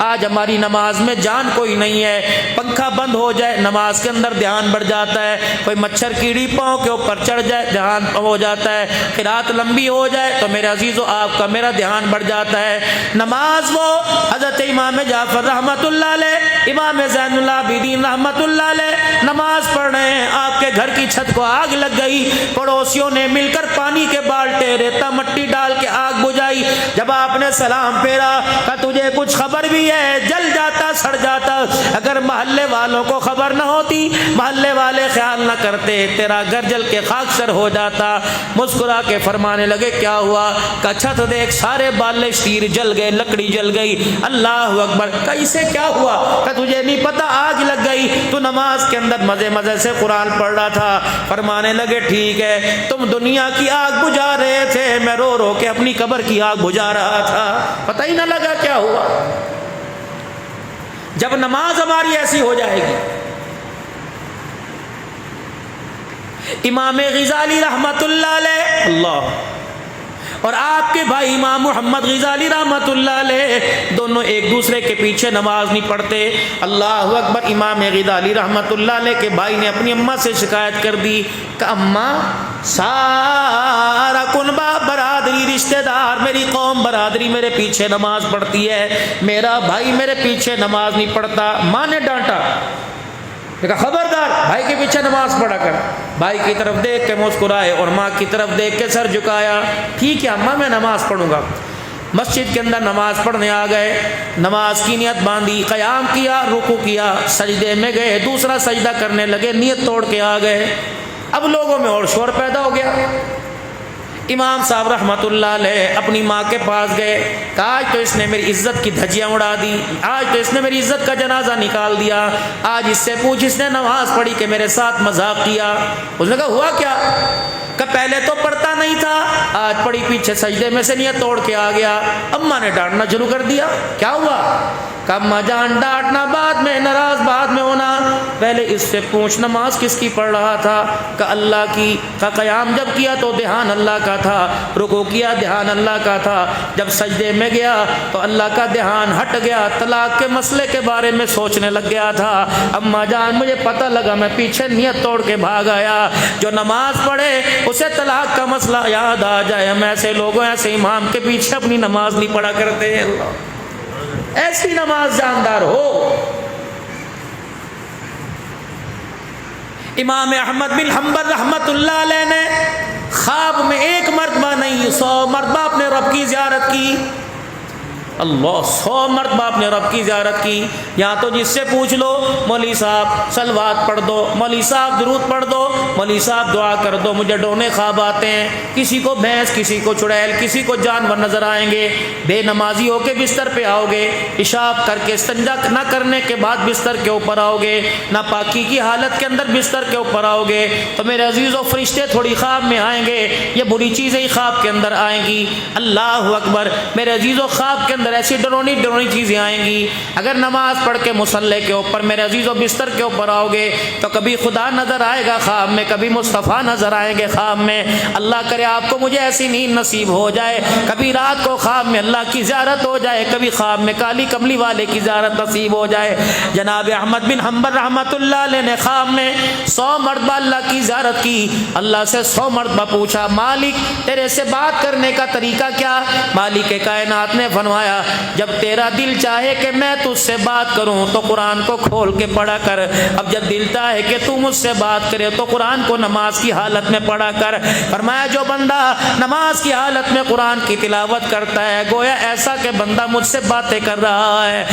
آج ہماری نماز میں جان کوئی نہیں ہے، پنکھا بند ہو جائے نماز کے اندر دھیان بڑھ جاتا ہے، کوئی مچھر کیڑی پاؤں کے اوپر چڑھ جائے دھیان ہو جاتا ہے، قرات لمبی ہو جائے تو میرے عزیزو آپ کا میرا دھیان بڑھ جاتا ہے۔ نماز وہ حضرت امام جعفر رحمت اللہ علیہ، امام زین العابدین رحمت اللہ علیہ نماز پڑھ رہے ہیں، آپ کے گھر کی چھت کو آگ لگ گئی، پڑوسیوں نے مل کر پانی کے بالٹے ریتا مٹی ڈال کے آگ بجھائی، جب آپ نے سلام پھیرا کہ تجھے کچھ خبر بھی ہے؟ جل جاتا سڑ جاتا، اگر محلے والوں کو خبر نہ ہوتی، محلے والے خیال نہ کرتے، تیرا گھر جل کے خاکسر ہو جاتا۔ مسکرا کے فرمانے لگے کیا ہوا؟ کہ چھت دیکھ سارے بالے شیر جل گئے، لکڑی جل گئی۔ اللہ اکبر، کہ اسے کیا ہوا؟ کہ تجھے نہیں پتا آگ لگ گئی، تو نماز کے اندر مزے مزے سے قرآن پڑھ رہا تھا۔ فرمانے لگے ٹھیک ہے، تم دنیا کی آگ بجھا رہے تھے، میں رو رو کے اپنی قبر کی آگ بجھا رہا تھا، پتہ ہی نہ لگا کیا ہوا۔ جب نماز ہماری ایسی ہو جائے گی، امام غزالی رحمت اللہ علیہ اللہ اور آپ کے بھائی امام محمد غزالی رحمت اللہ علیہ دونوں ایک دوسرے کے پیچھے نماز نہیں پڑھتے۔ اللہ اکبر، امام غزالی رحمت اللہ علیہ کے بھائی نے اپنی اماں سے شکایت کر دی کہ اماں سارا کنبہ برادری رشتہ دار میری قوم برادری میرے پیچھے نماز پڑھتی ہے، میرا بھائی میرے پیچھے نماز نہیں پڑھتا۔ ماں نے ڈانٹا، کہا خبردار بھائی کے پیچھے نماز پڑھا کر۔ بھائی کی طرف دیکھ کے مسکرائے اور ماں کی طرف دیکھ کے سر جھکایا، ٹھیک ہے اماں میں نماز پڑھوں گا۔ مسجد کے اندر نماز پڑھنے آ گئے، نماز کی نیت باندھی، قیام کیا، رکوع کیا، سجدے میں گئے، دوسرا سجدہ کرنے لگے، نیت توڑ کے آ گئے۔ اب لوگوں میں اور شور پیدا ہو گیا۔ امام صاحب رحمت اللہ علیہ اپنی ماں کے پاس گئے، کہا آج تو اس نے میری عزت کی دھجیاں اڑا دی، آج تو اس نے میری عزت کا جنازہ نکال دیا، آج اس سے پوچھ اس نے نماز پڑھی کہ میرے ساتھ مذاق کیا۔ اس نے کہا ہوا کیا؟ کہ پہلے تو پڑھتا نہیں تھا، آج پڑھی پیچھے سجدے میں سے نیت توڑ کے آ گیا۔ اماں نے ڈانٹنا شروع کر دیا، کیا ہوا؟ کہ اماں جان ڈانٹنا بعد میں، ناراض بعد میں ہونا، پہلے اس سے پوچھ نماز کس کی پڑھ رہا تھا؟ کہ اللہ کی۔ کہ قیام جب کیا تو دھیان اللہ کا تھا، رکوع کیا دھیان اللہ کا تھا، جب سجدے میں گیا تو اللہ کا دھیان ہٹ گیا، طلاق کے مسئلے کے بارے میں سوچنے لگ گیا تھا۔ اماں جان مجھے پتہ لگا، میں پیچھے نیت توڑ کے بھاگ آیا، جو نماز پڑھے اسے طلاق کا مسئلہ یاد آ جائے۔ ہم ایسے لوگوں ایسے امام کے پیچھے اپنی نماز نہیں پڑھا کرتے ہیں، اللہ ایسی نماز جاندار ہو۔ امام احمد بن حنبل رحمت اللہ علیہ نے خواب میں ایک مرتبہ نہیں 100 مرتبہ اپنے رب کی زیارت کی، اللہ 100 مرتبہ اپنے رب کی زیارت کی۔ یہاں تو جس سے پوچھ لو مولوی صاحب صلوات پڑھ دو، مولوی صاحب درود پڑھ دو، مولوی صاحب دعا کر دو، مجھے ڈونے خواب آتے ہیں، کسی کو بھینس، کسی کو چڑیل، کسی کو جانور نظر آئیں گے، بے نمازی ہو کے بستر پہ آؤ گے، پیشاب کر کے استنجا نہ کرنے کے بعد بستر کے اوپر آؤ گے، ناپاکی کی حالت کے اندر بستر کے اوپر آؤ گے، تو میرے عزیزو فرشتے تھوڑی خواب میں آئیں گے، یہ بری چیزیں ہی خواب کے اندر آئیں گی۔ اللہ اکبر، میرے عزیزو خواب کے اندر ایسی ڈرونی چیزیں آئیں گی۔ اگر نماز پڑھ کے مصلی کے اوپر میرے عزیزو بستر کے اوپر آؤ گے تو کبھی خدا نظر آئے گا خواب میں، کبھی مصطفیٰ نظر آئیں گے خواب میں۔ اللہ کرے آپ کو مجھے ایسی نیند نصیب ہو جائے، کبھی رات کو خواب میں اللہ کی زیارت ہو جائے، کبھی خواب میں کالی کملی والے کی زیارت نصیب ہو جائے۔ جناب احمد بن حنبل رحمت اللہ علیہ نے خواب میں 100 مرتبہ اللہ کی زیارت کی، اللہ سے 100 مرتبہ پوچھا مالک تیرے سے بات کرنے کا طریقہ کیا؟ مالک کائنات نے فرمایا جب تیرا دل چاہے کہ میں تجھ سے بات کروں تو قرآن کو کھول کے پڑھا کر، اب جب دل چاہے کہ تو مجھ سے بات کرے تو قرآن کو نماز کی حالت میں پڑھا کر۔ فرمایا جو بندہ نماز کی حالت میں قرآن کی تلاوت کرتا ہے گویا ایسا کہ بندہ مجھ سے باتیں کر رہا ہے۔